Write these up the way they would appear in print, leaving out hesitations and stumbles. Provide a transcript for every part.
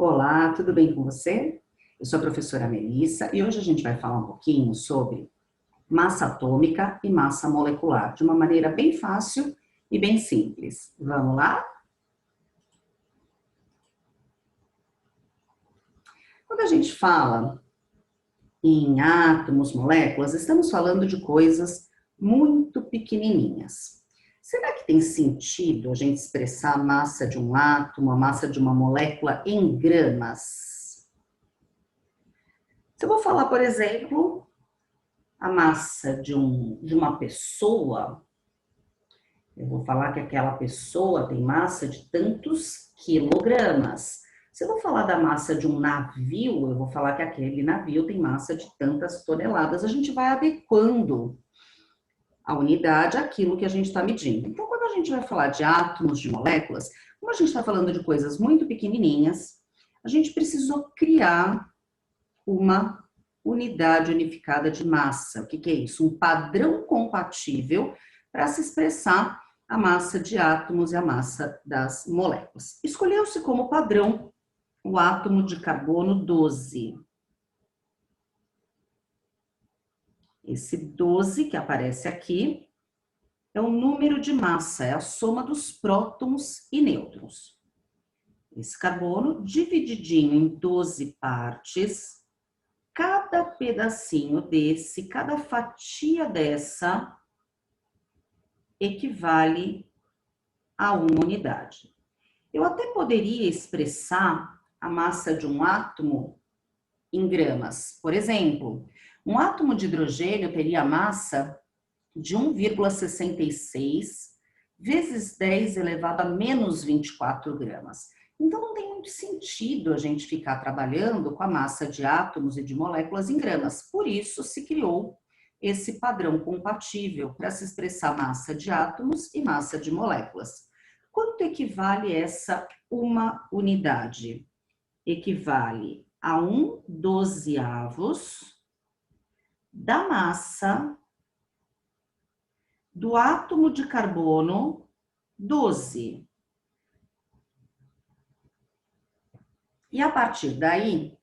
Olá, tudo bem com você? Eu sou a professora Melissa e hoje a gente vai falar um pouquinho sobre massa atômica e massa molecular, de uma maneira bem fácil e bem simples. Vamos lá? Quando a gente fala em átomos, moléculas, estamos falando de coisas muito pequenininhas. Será que tem sentido a gente expressar a massa de um átomo, a massa de uma molécula em gramas? Se eu vou falar, por exemplo, a massa de uma pessoa, eu vou falar que aquela pessoa tem massa de tantos quilogramas. Se eu vou falar da massa de um navio, eu vou falar que aquele navio tem massa de tantas toneladas. A gente vai adequando a unidade àquilo que a gente está medindo. Então, quando a gente vai falar de átomos, de moléculas, como a gente está falando de coisas muito pequenininhas, a gente precisou criar uma unidade unificada de massa. O que é isso? Um padrão compatível para se expressar a massa de átomos e a massa das moléculas. Escolheu-se como padrão o átomo de carbono 12. Esse 12 que aparece aqui é o número de massa, é a soma dos prótons e nêutrons. Esse carbono divididinho em 12 partes, cada pedacinho desse, cada fatia dessa, equivale a uma unidade. Eu até poderia expressar a massa de um átomo em gramas. Por exemplo, um átomo de hidrogênio teria a massa de 1,66 vezes 10 elevado a menos 24 gramas. Então, não tem muito sentido a gente ficar trabalhando com a massa de átomos e de moléculas em gramas. Por isso, se criou esse padrão compatível para se expressar massa de átomos e massa de moléculas. Quanto equivale essa uma unidade? Equivale a 1/12 da massa do átomo de carbono 12. E a partir daí,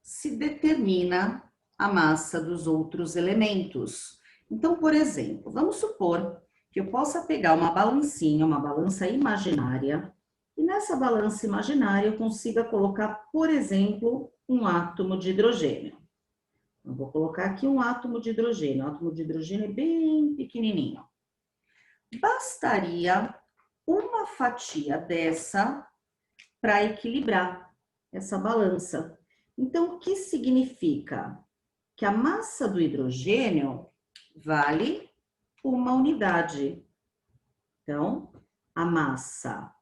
se determina a massa dos outros elementos. Então, por exemplo, vamos supor que eu possa pegar uma balancinha, uma balança imaginária, e nessa balança imaginária eu consiga colocar, por exemplo, um átomo de hidrogênio. Eu vou colocar aqui um átomo de hidrogênio. O átomo de hidrogênio é bem pequenininho. Bastaria uma fatia dessa para equilibrar essa balança. Então, o que significa? Que a massa do hidrogênio vale uma unidade. Então, a massa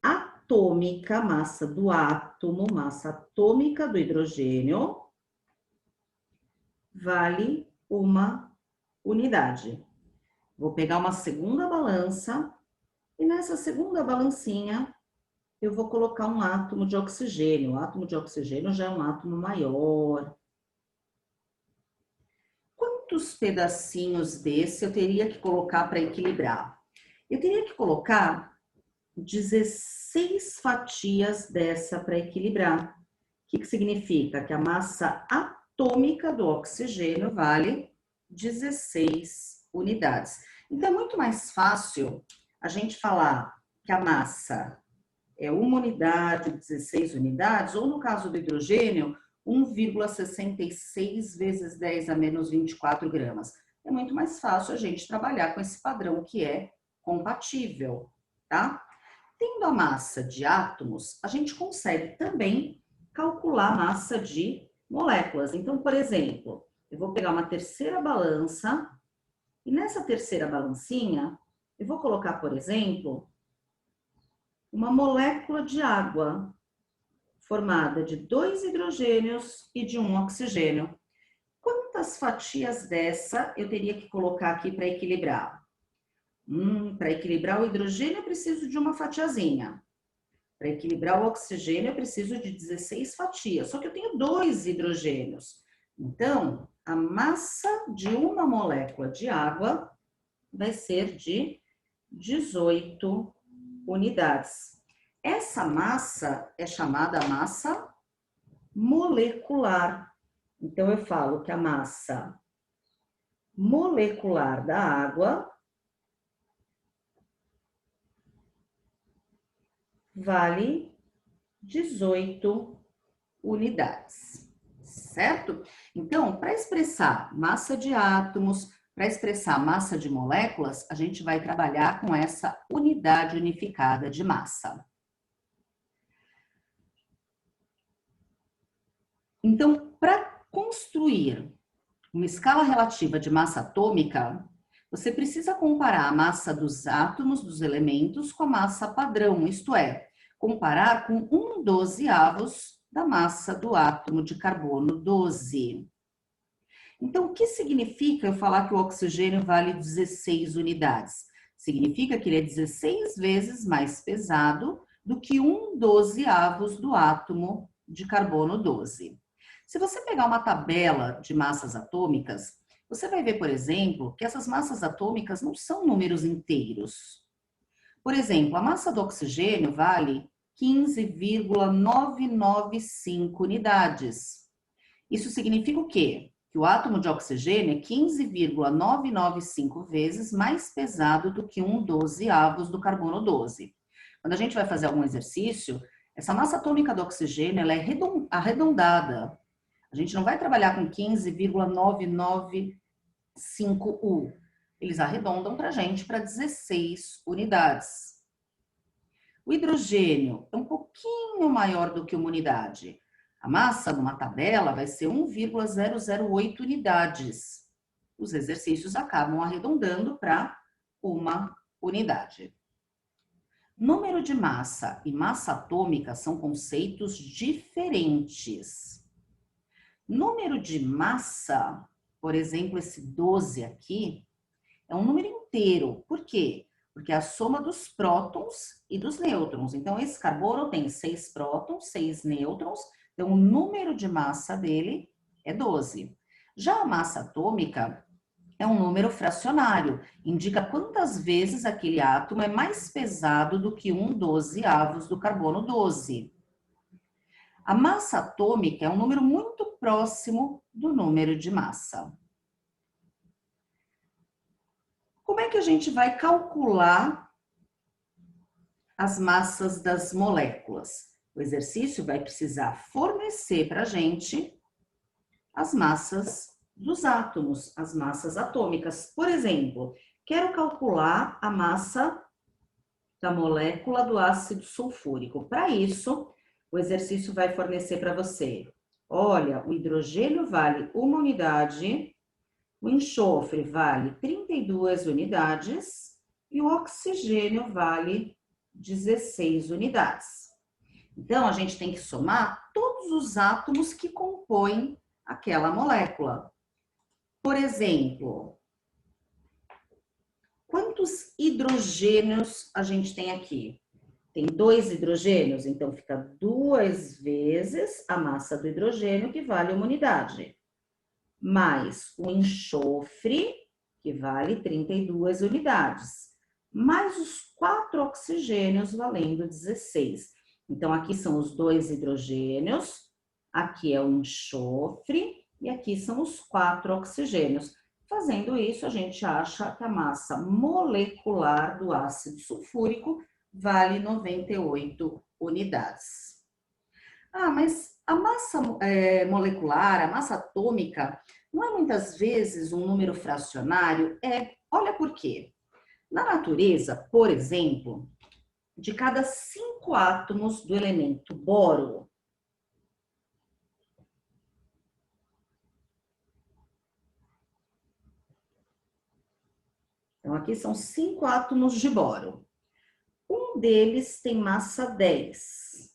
atômica, massa do átomo, massa atômica do hidrogênio, vale uma unidade. Vou pegar uma segunda balança e nessa segunda balancinha eu vou colocar um átomo de oxigênio. O átomo de oxigênio já é um átomo maior. Quantos pedacinhos desse eu teria que colocar para equilibrar? Eu teria que colocar 16 fatias dessa para equilibrar. O que significa? Que a massa atômica do oxigênio vale 16 unidades. Então, é muito mais fácil a gente falar que a massa é uma unidade, 16 unidades, ou no caso do hidrogênio, 1,66 vezes 10 a menos 24 gramas. É muito mais fácil a gente trabalhar com esse padrão que é compatível, tá? Tendo a massa de átomos, a gente consegue também calcular a massa de moléculas. Então, por exemplo, eu vou pegar uma terceira balança e nessa terceira balancinha, eu vou colocar, por exemplo, uma molécula de água formada de 2 hidrogênios e de 1 oxigênio. Quantas fatias dessa eu teria que colocar aqui para equilibrar? Para equilibrar o hidrogênio eu preciso de uma fatiazinha. Para equilibrar o oxigênio eu preciso de 16 fatias, só que eu tenho 2 hidrogênios. Então, a massa de uma molécula de água vai ser de 18 unidades. Essa massa é chamada massa molecular. Então, eu falo que a massa molecular da água vale 18 unidades, certo? Então, para expressar massa de átomos, para expressar massa de moléculas, a gente vai trabalhar com essa unidade unificada de massa. Então, para construir uma escala relativa de massa atômica, você precisa comparar a massa dos átomos dos elementos com a massa padrão, isto é, comparar com 1/12 da massa do átomo de carbono 12. Então, o que significa eu falar que o oxigênio vale 16 unidades? Significa que ele é 16 vezes mais pesado do que 1/12 do átomo de carbono 12. Se você pegar uma tabela de massas atômicas, você vai ver, por exemplo, que essas massas atômicas não são números inteiros. Por exemplo, a massa do oxigênio vale 15,995 unidades. Isso significa o quê? Que o átomo de oxigênio é 15,995 vezes mais pesado do que 1/12 do carbono 12. Quando a gente vai fazer algum exercício, essa massa atômica do oxigênio ela é arredondada. A gente não vai trabalhar com 15,995U. Eles arredondam para a gente para 16 unidades. O hidrogênio é um pouquinho maior do que uma unidade. A massa numa tabela vai ser 1,008 unidades. Os exercícios acabam arredondando para uma unidade. Número de massa e massa atômica são conceitos diferentes. Número de massa, por exemplo, esse 12 aqui, é um número inteiro. Por quê? Porque é a soma dos prótons e dos nêutrons. Então, esse carbono tem 6 prótons, 6 nêutrons. Então, o número de massa dele é 12. Já a massa atômica é um número fracionário. Indica quantas vezes aquele átomo é mais pesado do que 1/12 do carbono 12. A massa atômica é um número muito próximo do número de massa. Como é que a gente vai calcular as massas das moléculas? O exercício vai precisar fornecer para a gente as massas dos átomos, as massas atômicas. Por exemplo, quero calcular a massa da molécula do ácido sulfúrico. Para isso, o exercício vai fornecer para você. Olha, o hidrogênio vale 1 unidade, o enxofre vale 32 unidades e o oxigênio vale 16 unidades. Então, a gente tem que somar todos os átomos que compõem aquela molécula. Por exemplo, quantos hidrogênios a gente tem aqui? Tem 2 hidrogênios, então fica 2 vezes a massa do hidrogênio, que vale 1 unidade. Mais o enxofre, que vale 32 unidades. Mais os 4 oxigênios, valendo 16. Então, aqui são os 2 hidrogênios, aqui é o enxofre e aqui são os 4 oxigênios. Fazendo isso, a gente acha que a massa molecular do ácido sulfúrico vale 98 unidades. Ah, mas a massa molecular, a massa atômica, não é muitas vezes um número fracionário? Olha por quê. Na natureza, por exemplo, de cada 5 átomos do elemento boro, então aqui são 5 átomos de boro. Um deles tem massa 10.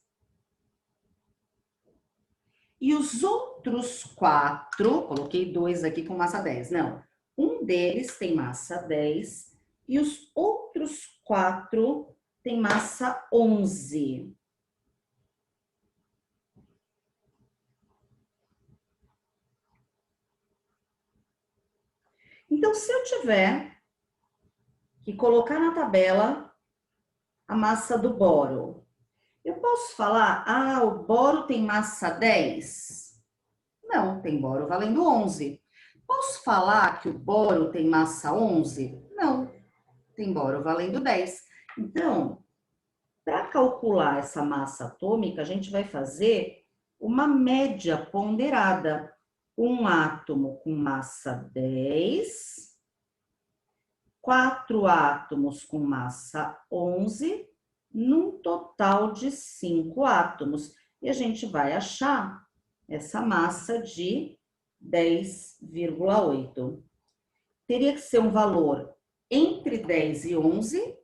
E os outros 4, coloquei 2 aqui com massa 10, não. Um deles tem massa 10 e os outros 4 têm massa 11. Então, se eu tiver que colocar na tabela a massa do boro Eu posso falar, o boro tem massa 10? Não, tem boro valendo 11. Posso falar que o boro tem massa 11? Não, tem boro valendo 10. Então, para calcular essa massa atômica, a gente vai fazer uma média ponderada. Um átomo com massa 10, 4 átomos com massa 11, num total de 5 átomos. E a gente vai achar essa massa de 10,8. Teria que ser um valor entre 10 e 11,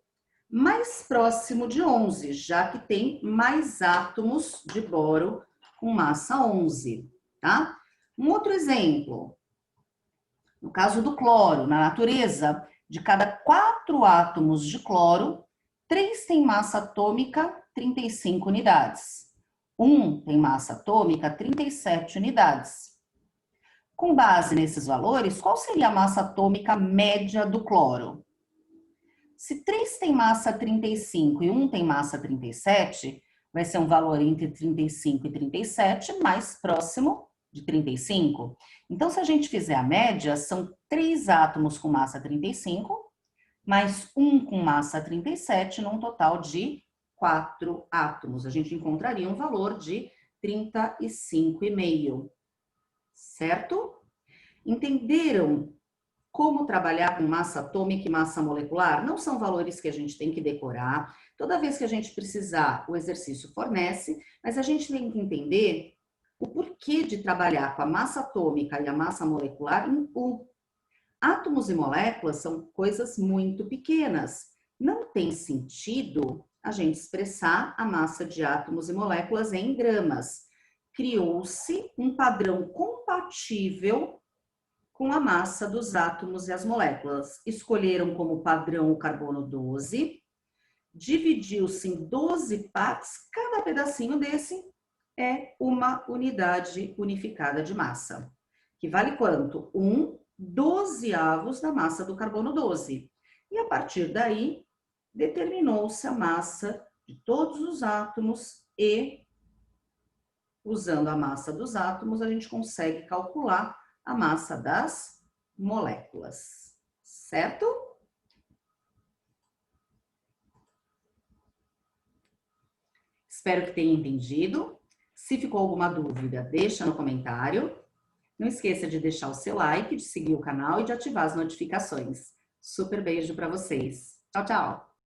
mais próximo de 11, já que tem mais átomos de boro com massa 11, tá? Um outro exemplo, no caso do cloro, na natureza, de cada 4 átomos de cloro, 3 têm massa atômica 35 unidades. 1 tem massa atômica 37 unidades. Com base nesses valores, qual seria a massa atômica média do cloro? Se 3 tem massa 35 e 1 tem massa 37, vai ser um valor entre 35 e 37, mais próximo de 35. Então, se a gente fizer a média, são 3 átomos com massa 35, mais 1 com massa 37, num total de 4 átomos. A gente encontraria um valor de 35,5. Certo? Entenderam como trabalhar com massa atômica e massa molecular? Não são valores que a gente tem que decorar. Toda vez que a gente precisar, o exercício fornece, mas a gente tem que entender o porquê de trabalhar com a massa atômica e a massa molecular em U. Átomos e moléculas são coisas muito pequenas. Não tem sentido a gente expressar a massa de átomos e moléculas em gramas. Criou-se um padrão compatível com a massa dos átomos e as moléculas. Escolheram como padrão o carbono 12, dividiu-se em 12 partes, cada pedacinho desse é uma unidade unificada de massa, que vale quanto? 1/12 da massa do carbono 12. E a partir daí, determinou-se a massa de todos os átomos e, usando a massa dos átomos, a gente consegue calcular a massa das moléculas, certo? Espero que tenha entendido. Se ficou alguma dúvida, deixa no comentário. Não esqueça de deixar o seu like, de seguir o canal e de ativar as notificações. Super beijo para vocês. Tchau, tchau!